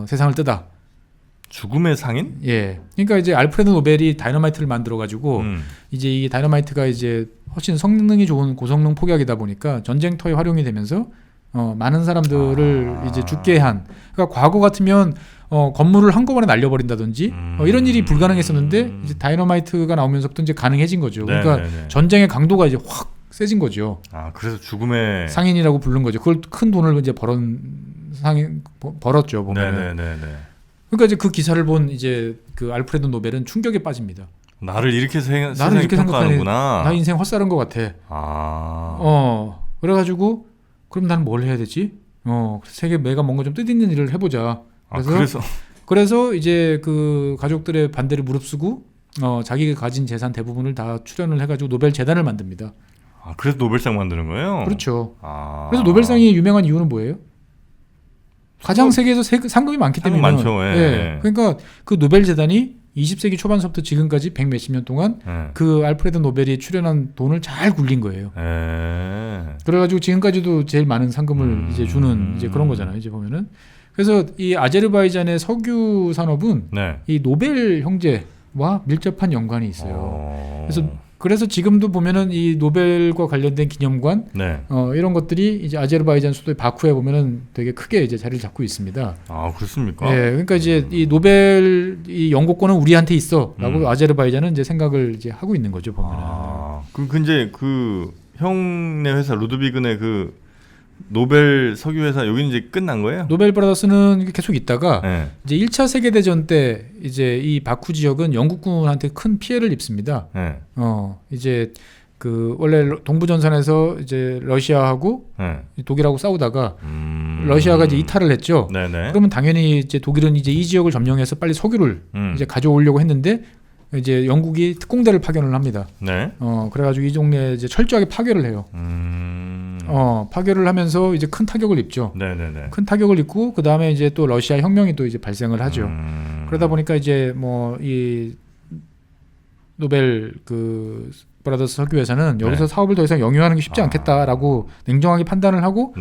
세상을 뜨다. 죽음의 상인? 예. 그러니까 이제 알프레드 노벨이 다이너마이트를 만들어 가지고 이제 이 다이너마이트가 이제 훨씬 성능이 좋은 고성능 폭약이다 보니까 전쟁터에 활용이 되면서 많은 사람들을 이제 죽게 한. 그러니까 과거 같으면 건물을 한꺼번에 날려버린다든지 이런 일이 불가능했었는데 이제 다이너마이트가 나오면서부터 이제 가능해진 거죠. 그러니까 전쟁의 강도가 이제 확 세진 거죠. 그래서 죽음의 상인이라고 부른 거죠. 그걸 큰 돈을 이제 벌었죠. 보면은. 그러니까 이제 그 기사를 본 이제 그 알프레드 노벨은 충격에 빠집니다. 나를 이렇게 생각하는구나. 나 인생 헛살은 것 같아. 그래가지고 그럼 나는 뭘 해야 되지? 세계 내가 뭔가 좀 뜻있는 일을 해보자. 그래서 이제 그 가족들의 반대를 무릅쓰고 자기가 가진 재산 대부분을 다 출연을 해가지고 노벨 재단을 만듭니다. 그래서 노벨상 만드는 거예요? 그렇죠. 그래서 노벨상이 유명한 이유는 뭐예요? 가장 세계에서 상금이 많기 때문에. 많죠. 예. 그러니까 그 노벨 재단이 20세기 초반서부터 지금까지 100몇십 년 동안 그 알프레드 노벨이 출연한 돈을 잘 굴린 거예요. 그래가지고 지금까지도 제일 많은 상금을 이제 주는 이제 그런 거잖아요. 이제 보면은. 그래서 이 아제르바이잔의 석유 산업은 이 노벨 형제와 밀접한 연관이 있어요. 그래서 지금도 보면은 이 노벨과 관련된 기념관 이런 것들이 이제 아제르바이잔 수도의 바쿠에 보면은 되게 크게 이제 자리를 잡고 있습니다. 그렇습니까? 예, 그러니까 이제 이 노벨 이 영국권은 우리한테 있어라고 아제르바이잔은 이제 생각을 이제 하고 있는 거죠 보면은. 그럼 이제 그 형네 회사 루드비그네 그 노벨 석유 회사 여기는 이제 끝난 거예요? 노벨 브라더스는 계속 있다가 이제 1차 세계 대전 때 이제 이 바쿠 지역은 영국군한테 큰 피해를 입습니다. 이제 그 원래 동부 전선에서 이제 러시아하고 독일하고 싸우다가 러시아가 이제 이탈을 했죠. 그러면 당연히 이제 독일은 이제 이 지역을 점령해서 빨리 석유를 이제 가져오려고 했는데 이제 영국이 특공대를 파견을 합니다. 그래가지고 이 동네에 이제 철저하게 파괴를 해요. 파괴를 하면서 이제 큰 타격을 입죠. 큰 타격을 입고 그 다음에 이제 또 러시아 혁명이 또 이제 발생을 하죠. 그러다 보니까 이제 뭐 이 노벨 그 브라더스 석유 회사는 여기서 사업을 더 이상 영위하는 게 쉽지 않겠다라고 냉정하게 판단을 하고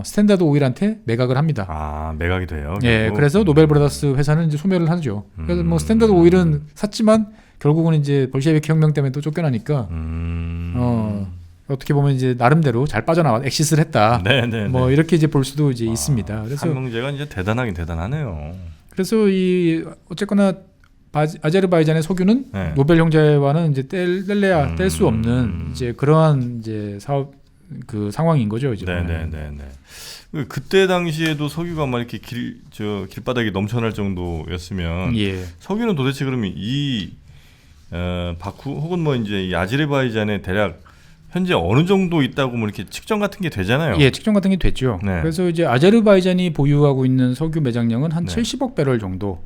스탠다드 오일한테 매각을 합니다. 매각이 돼요. 예, 그래서 노벨 브라더스 회사는 이제 소멸을 하죠. 그래서 뭐 스탠다드 오일은 샀지만 결국은 이제 볼셰비키 혁명 때문에 또 쫓겨나니까 어떻게 보면 이제 나름대로 잘 빠져나와 엑시스를 했다. 뭐 이렇게 이제 볼 수도 이제 있습니다. 그래서 삼명제가 이제 대단하긴 대단하네요. 그래서 이 어쨌거나 아제르바이잔의 석유는 노벨 형제와는 이제 뗄래야 뗄 수 없는 이제 그러한 이제 사업 그 상황인 거죠. 이제. 그때 당시에도 석유가 막 이렇게 길바닥이 넘쳐날 정도였으면 석유는 도대체 그러면 이 바쿠 혹은 뭐 이제 이 아제르바이잔의 대략 현재 어느 정도 있다고 뭐 이렇게 측정 같은 게 되잖아요. 예, 측정 같은 게 됐죠. 그래서 이제 아제르바이잔이 보유하고 있는 석유 매장량은 한 70억 배럴 정도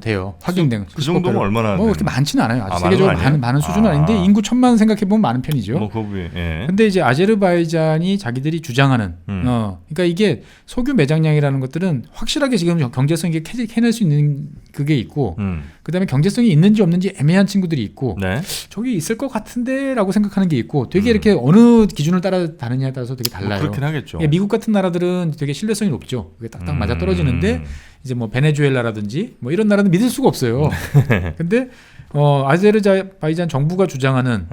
돼요. 확인된. 그 정도면 얼마나? 뭐 그렇게 많지는 않아요. 아직 세계적으로 많은 수준은 아닌데 인구 1000만 생각해 보면 많은 편이죠. 뭐 거부에. 근데 이제 아제르바이잔이 자기들이 주장하는, 그러니까 이게 석유 매장량이라는 것들은 확실하게 지금 경제성 있게 해낼 수 있는 그게 있고, 그다음에 경제성이 있는지 없는지 애매한 친구들이 있고, 저기 있을 것 같은데라고 생각하는 게 있고, 되게 이렇게 어느 기준을 따라 다느냐에 따라서 되게 달라요. 그렇긴 하겠죠. 예, 미국 같은 나라들은 되게 신뢰성이 높죠. 그게 딱딱 맞아 떨어지는데. 이제 뭐 베네수엘라라든지 뭐 이런 나라는 믿을 수가 없어요. 근데 아제르바이잔 정부가 주장하는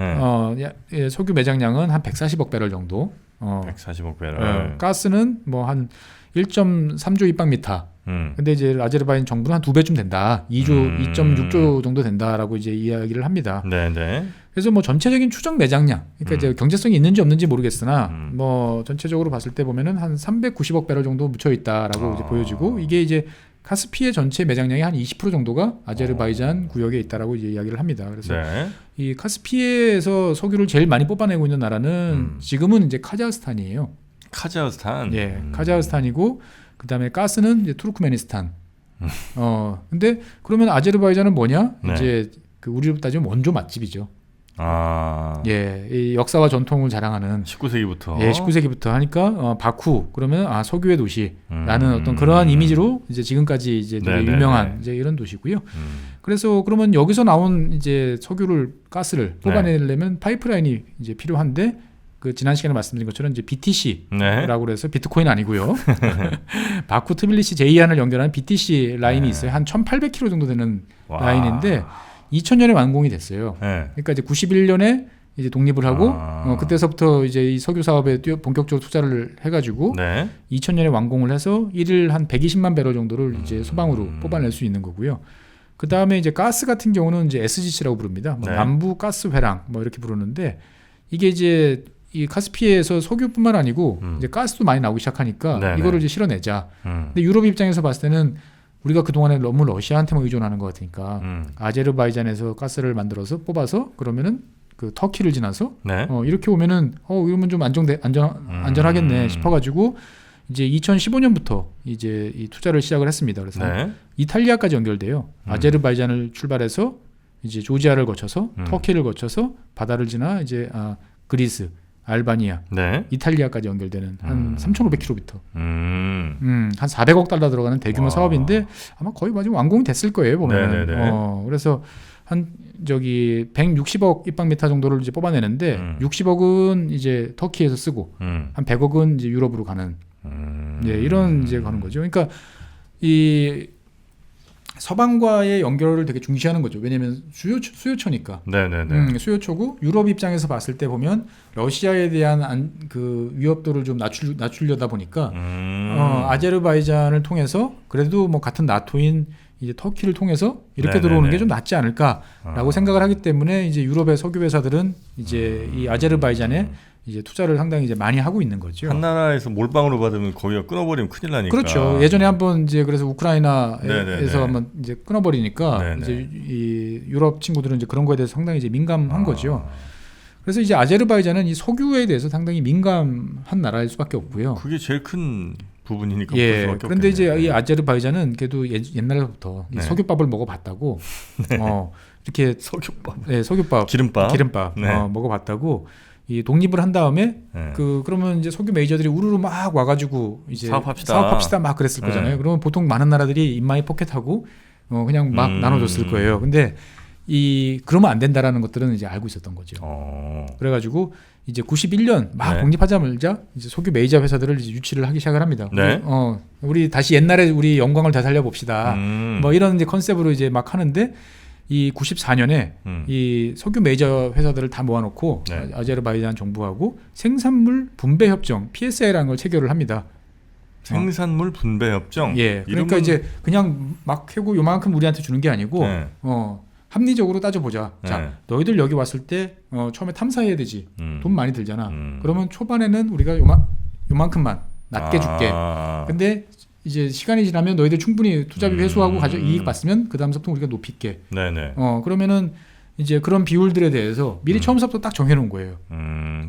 석유 매장량은 한 140억 배럴 정도. 140억 배럴. 가스는 뭐 한 1.3조 입방미터 근데 이제 아제르바이잔 정부는 한 2배쯤 된다. 2.6조 정도 된다라고 이제 이야기를 합니다. 네네. 그래서 뭐 전체적인 추정 매장량, 그러니까 이제 경제성이 있는지 없는지 모르겠으나 뭐 전체적으로 봤을 때 보면은 한 390억 배럴 정도 묻혀 있다라고 이제 보여지고, 이게 이제 카스피의 전체 매장량의 한 20% 정도가 아제르바이잔 구역에 있다라고 이제 이야기를 합니다. 그래서 네. 이 카스피에서 석유를 제일 많이 뽑아내고 있는 나라는 지금은 이제 카자흐스탄이에요. 카자흐스탄. 예, 카자흐스탄이고 그다음에 가스는 이제 투르크메니스탄. 근데 그러면 아제르바이잔은 뭐냐? 네. 이제 그 우리로 따지면 원조 맛집이죠. 아. 예, 이 역사와 전통을 자랑하는 19세기부터. 예, 19세기부터 하니까 바쿠 그러면 석유의 도시라는 어떤 그러한 이미지로 이제 지금까지 이제 되게 유명한 이제 이런 도시고요. 그래서 그러면 여기서 나온 이제 석유를 가스를 뽑아내려면 파이프라인이 이제 필요한데, 그 지난 시간에 말씀드린 것처럼 이제 BTC라고 그래서 비트코인 아니고요. 바쿠 트빌리시 제이안을 연결하는 BTC 라인이 있어요. 한 1,800km 정도 되는 라인인데 2000년에 완공이 됐어요. 그러니까 이제 91년에 이제 독립을 하고 그때서부터 이제 이 석유 사업에 본격적으로 투자를 해가지고 2000년에 완공을 해서 일일 한 120만 배럴 정도를 이제 소방으로 뽑아낼 수 있는 거고요. 그 다음에 이제 가스 같은 경우는 이제 SGC라고 부릅니다. 뭐 남부 가스 회랑 뭐 이렇게 부르는데, 이게 이제 이 카스피에서 석유뿐만 아니고 이제 가스도 많이 나오기 시작하니까 이거를 이제 실어내자. 근데 유럽 입장에서 봤을 때는 우리가 그동안에 너무 러시아한테만 의존하는 것 같으니까 아제르바이잔에서 가스를 만들어서 뽑아서 그러면은 그 터키를 지나서 이렇게 오면은 이러면 좀 안전하겠네 싶어가지고 이제 2015년부터 이제 이 투자를 시작을 했습니다. 그래서 이탈리아까지 연결돼요. 아제르바이잔을 출발해서 이제 조지아를 거쳐서 터키를 거쳐서 바다를 지나 이제 그리스, 알바니아, 이탈리아까지 연결되는 한 3,500km, 한 400억 달러 들어가는 대규모 사업인데 아마 거의 마지막 완공이 됐을 거예요 보면. 그래서 한 저기 160억 입방미터 정도를 이제 뽑아내는데 60억은 이제 터키에서 쓰고 한 100억은 이제 유럽으로 가는 이런 이제 가는 거죠. 그러니까 이 서방과의 연결을 되게 중시하는 거죠. 왜냐하면 수요처니까. 수요처고 유럽 입장에서 봤을 때 보면 러시아에 대한 그 위협도를 좀 낮추려다 보니까 아제르바이잔을 통해서 그래도 뭐 같은 나토인 이제 터키를 통해서 이렇게 들어오는 게 좀 낫지 않을까라고 생각을 하기 때문에 이제 유럽의 석유 회사들은 이제 이 아제르바이잔에 이제 투자를 상당히 이제 많이 하고 있는 거죠. 한 나라에서 몰빵으로 받으면 거기가 끊어버리면 큰일 나니까. 그렇죠. 예전에 한번 이제 그래서 우크라이나에서 한번 이제 끊어버리니까 이제 이 유럽 친구들은 이제 그런 거에 대해서 상당히 이제 민감한 거죠. 그래서 이제 아제르바이잔은 이 석유에 대해서 상당히 민감한 나라일 수밖에 없고요. 그게 제일 큰 부분이니까. 그런데 이제 이 아제르바이잔은 그래도 옛날부터 이 석유밥을 먹어봤다고. 이렇게 석유밥, 기름밥 먹어봤다고. 이 독립을 한 다음에 그러면 이제 석유 메이저들이 우르르 막 와가지고 이제 사업합시다 막 그랬을 거잖아요. 그러면 보통 많은 나라들이 입마이 포켓하고 그냥 막 나눠줬을 거예요. 근데 그러면 안 된다라는 것들은 이제 알고 있었던 거죠. 그래가지고 이제 91년 막 독립하자마자 이제 석유 메이저 회사들을 이제 유치를 하기 시작을 합니다. 우리 다시 옛날에 우리 영광을 되살려 봅시다. 뭐 이런 이제 컨셉으로 이제 막 하는데. 이 94년에 이 석유 메이저 회사들을 다 모아놓고 아제르바이잔 정부하고 생산물 분배 협정 (PSA라는) 걸 체결을 합니다. 생산물 분배 협정. 그러니까 이제 그냥 막 캐고 요만큼 우리한테 주는 게 아니고 합리적으로 따져보자. 자, 너희들 여기 왔을 때 처음에 탐사해야 되지. 돈 많이 들잖아. 그러면 초반에는 우리가 요만큼만 낮게 줄게. 근데 이제 시간이 지나면 너희들 충분히 투자비 회수하고 이익 봤으면 그 다음부터 우리가 높일게. 그러면은 이제 그런 비율들에 대해서 미리 처음부터 딱 정해놓은 거예요.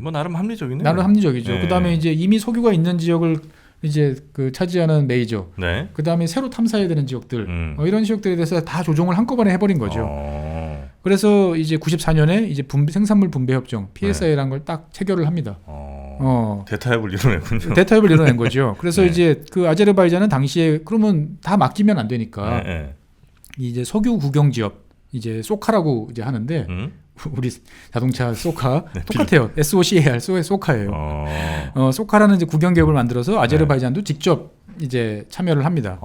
뭐 나름 합리적이네요. 나름 합리적이죠. 그 다음에 이제 이미 석유가 있는 지역을 이제 그 차지하는 메이저. 그 다음에 새로 탐사해야 되는 지역들. 이런 지역들에 대해서 다 조정을 한꺼번에 해버린 거죠. 그래서 이제 94년에 이제 생산물 분배 협정 (PSA라는) 걸 딱 체결을 합니다. 대타협을 이뤄냈군요. 대타협을 이뤄낸 거죠. 그래서 이제 그 아제르바이잔은 당시에 그러면 다 맡기면 안 되니까 이제 석유 국영 지역 이제 소카라고 이제 하는데 우리 자동차 소카 똑같아요. SOCAR 소카예요. 소카라는 이제 국영 기업을 만들어서 아제르바이잔도 직접 이제 참여를 합니다.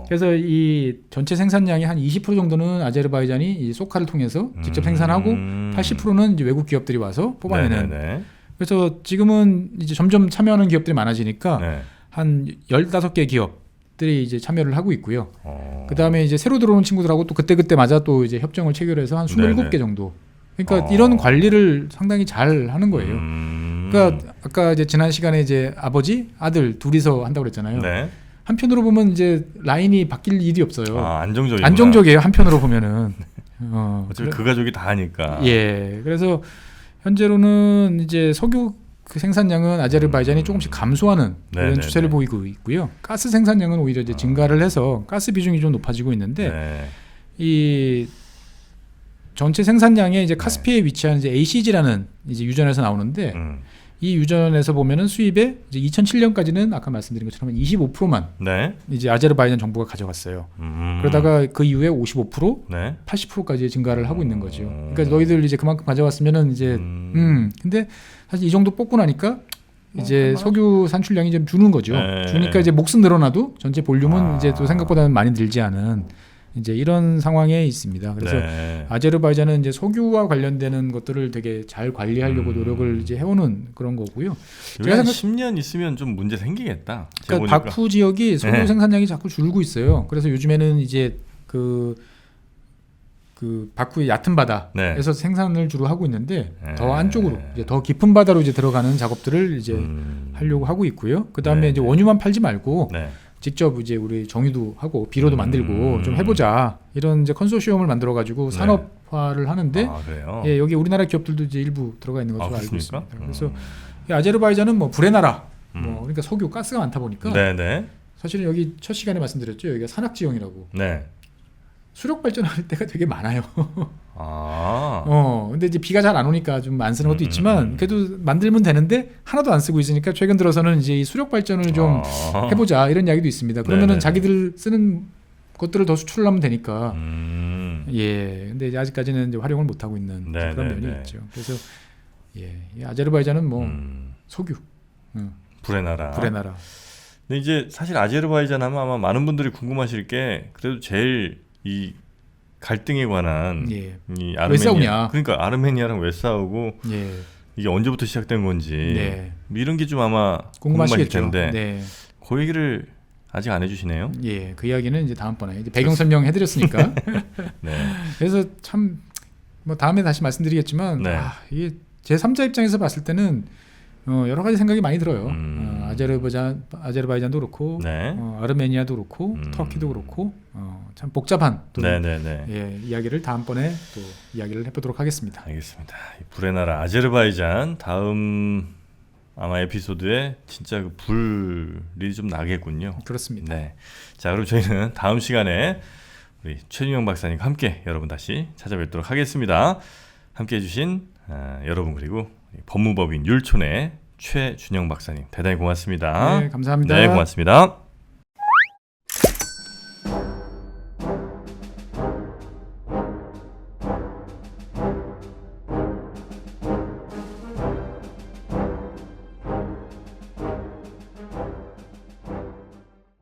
그래서 이 전체 생산량이 한 20% 정도는 아제르바이잔이 이 소카를 통해서 직접 생산하고 80%는 이제 외국 기업들이 와서 뽑아내는. 그래서 지금은 이제 점점 참여하는 기업들이 많아지니까 한 15개 기업 들이 이제 참여를 하고 있고요. 그다음에 이제 새로 들어오는 친구들하고 또 그때마다 또 이제 협정을 체결해서 한 27개 정도. 그러니까 이런 관리를 상당히 잘 하는 거예요. 그러니까 아까 이제 지난 시간에 이제 아버지, 아들 둘이서 한다고 그랬잖아요. 네. 한편으로 보면 이제 라인이 바뀔 일이 없어요. 안정적이에요. 한편으로 보면은. 어차피 그 가족이 다 하니까. 예. 그래서 현재로는 이제 석유 그 생산량은 아제르바이잔이 조금씩 감소하는 그런 추세를 보이고 있고요. 가스 생산량은 오히려 이제 증가를 해서 가스 비중이 좀 높아지고 있는데 이 전체 생산량에 이제 카스피에 위치한 이제 ACG라는 이제 유전에서 나오는데 이 유전에서 보면은 수입에 이제 2007년까지는 아까 말씀드린 것처럼 25%만 이제 아제르바이잔 정부가 가져갔어요. 그러다가 그 이후에 55%, 80%까지 증가를 하고 있는 거죠. 그러니까 너희들 이제 그만큼 가져갔으면은 이제 근데 사실 이 정도 뽑고 나니까 이제 석유 산출량이 좀 주는 거죠. 주니까 이제 몫은 늘어나도 전체 볼륨은 이제 또 생각보다는 많이 늘지 않은 이제 이런 상황에 있습니다. 그래서 아제르바이잔은 이제 석유와 관련되는 것들을 되게 잘 관리하려고 노력을 이제 해오는 그런 거고요. 제가 10년 있으면 좀 문제 생기겠다. 그러니까 바쿠 지역이 석유 생산량이 자꾸 줄고 있어요. 그래서 요즘에는 이제 그 바쿠의 얕은 바다에서 생산을 주로 하고 있는데 더 안쪽으로 이제 더 깊은 바다로 이제 들어가는 작업들을 이제 하려고 하고 있고요. 그 다음에 이제 원유만 팔지 말고 직접 이제 우리 정유도 하고 비료도 만들고 좀 해보자 이런 이제 컨소시엄을 만들어 가지고 산업화를 하는데 예, 여기 우리나라 기업들도 이제 일부 들어가 있는 것으로 알고 있습니다. 그래서 아제르바이잔은 뭐 불의 나라, 뭐 그러니까 석유 가스가 많다 보니까 사실은 여기 첫 시간에 말씀드렸죠. 여기가 산악 지형이라고. 수력 발전할 때가 되게 많아요. 근데 이제 비가 잘 안 오니까 좀 안 쓰는 것도 있지만 그래도 만들면 되는데 하나도 안 쓰고 있으니까 최근 들어서는 이제 이 수력 발전을 좀 해보자 이런 이야기도 있습니다. 그러면은 자기들 쓰는 것들을 더 수출하면 되니까. 예. 근데 이제 아직까지는 이제 활용을 못 하고 있는 그런 면이 있죠. 그래서 예, 아제르바이잔은 뭐 석유, 불의 나라. 근데 이제 사실 아제르바이잔 하면 아마 많은 분들이 궁금하실 게 그래도 제일 이 갈등에 관한 이 아르메니아, 왜 싸우냐? 그러니까 아르메니아랑 왜 싸우고 이게 언제부터 시작된 건지 이런 게 좀 아마 궁금하실 텐데 그 얘기를 아직 안 해주시네요. 예, 그 이야기는 이제 다음번에 이제 배경 설명 해드렸으니까. 그래서 참 뭐 다음에 다시 말씀드리겠지만 이게 제 3자 입장에서 봤을 때는 여러 가지 생각이 많이 들어요. 아제르바이잔도 그렇고 아르메니아도 그렇고 터키도 그렇고 참 복잡한 이야기를 다음번에 또 이야기를 해보도록 하겠습니다. 알겠습니다. 불의 나라 아제르바이잔 다음 아마 에피소드에 진짜 그 불이 좀 나겠군요. 그렇습니다. 자, 그럼 저희는 다음 시간에 우리 최준영 박사님과 함께 여러분 다시 찾아뵙도록 하겠습니다. 함께 해주신 여러분 그리고 법무법인 율촌의 최준영 박사님 대단히 고맙습니다. 네, 감사합니다. 네, 고맙습니다.